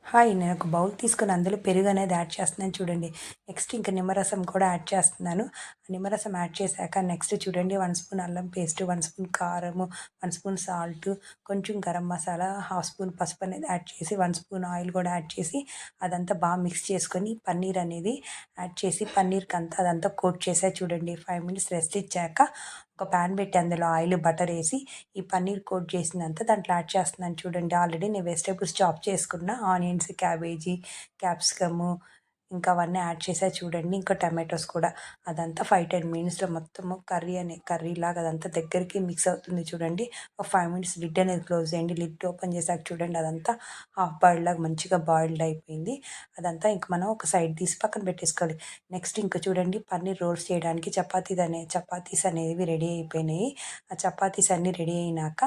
Hi! నేనొక bowl తీసుకొని అందులో పెరుగనేది యాడ్ చేస్తున్నాను చూడండి. నెక్స్ట్ ఇంక నిమ్మరసం కూడా యాడ్ చేస్తున్నాను. నిమ్మరసం యాడ్ చేశాక నెక్స్ట్ చూడండి 1 స్పూన్ అల్లం పేస్ట్, 1 స్పూన్ కారము, 1 స్పూన్ సాల్టు, కొంచెం గరం మసాలా, హాఫ్ స్పూన్ పసుపు అనేది యాడ్ చేసి, 1 స్పూన్ ఆయిల్ కూడా యాడ్ చేసి అదంతా బాగా మిక్స్ చేసుకొని పన్నీర్ అనేది యాడ్ చేసి పన్నీర్‌కంతా అదంతా కోట్ చేశా చూడండి. 5 మినిట్స్ రెస్ట్ ఇచ్చాక ఒక పాన్ పెట్టి అందులో ఆయిల్, బటర్ ఏసి ఈ పన్నీర్ కోట్ చేసిందంతా దాంట్లో యాడ్ చేస్తున్నాను చూడండి. ఆల్రెడీ నేను వెజిటబుల్స్ చాప్ చేసుకున్న ఆనియన్స్, క్యాబేజీ, క్యాప్సికము ఇంకా అవన్నీ యాడ్ చేశా చూడండి. ఇంకా టమాటోస్ కూడా అదంతా 5-10 మినిట్స్‌లో మొత్తము కర్రీలాగా అదంతా దగ్గరికి మిక్స్ అవుతుంది చూడండి. ఒక 5 మినిట్స్ లిడ్ అనేది క్లోజ్ చేయండి. లిడ్ ఓపెన్ చేశాక చూడండి అదంతా హాఫ్ బాయిల్డ్ లాగా మంచిగా బాయిల్డ్ అయిపోయింది. అదంతా ఇంక మనం ఒక సైడ్ తీసి పక్కన పెట్టేసుకోవాలి. నెక్స్ట్ ఇంక చూడండి పన్నీర్ రోల్స్ చేయడానికి చపాతీస్ అనేవి రెడీ అయిపోయినాయి. ఆ చపాతీస్ అన్నీ రెడీ అయినాక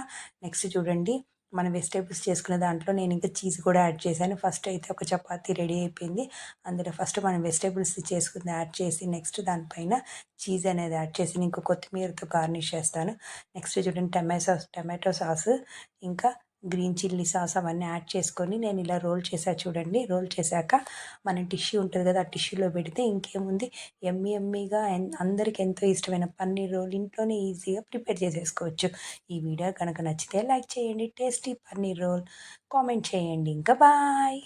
నెక్స్ట్ చూడండి మనం వెజిటబుల్స్ చేసుకునే దాంట్లో నేను ఇంకా చీజ్ కూడా యాడ్ చేశాను. ఫస్ట్ అయితే ఒక చపాతీ రెడీ అయిపోయింది. అందులో ఫస్ట్ మనం వెజిటబుల్స్ చేసుకుంది యాడ్ చేసి నెక్స్ట్ దానిపైన చీజ్ అనేది యాడ్ చేసి ఇంకా కొత్తిమీరతో గార్నిష్ చేస్తాను. నెక్స్ట్ చూడండి టమాటో సాస్ ఇంకా గ్రీన్ చిల్లీ సాస్ అవన్నీ యాడ్ చేసుకొని నేను ఇలా రోల్ చేశా చూడండి. రోల్ చేశాక మన టిష్యూ ఉంటుంది కదా! ఆ టిష్యూలో పెడితే ఇంకేముంది యమ్మీగా అందరికి ఎంతో ఇష్టమైన పన్నీర్ రోల్ ఇంట్లోనే ఈజీగా ప్రిపేర్ చేసేసుకోవచ్చు. ఈ వీడియో కనుక నచ్చితే లైక్ చేయండి. టేస్టీ పన్నీర్ రోల్ కామెంట్ చేయండి. ఇంకా బాయ్.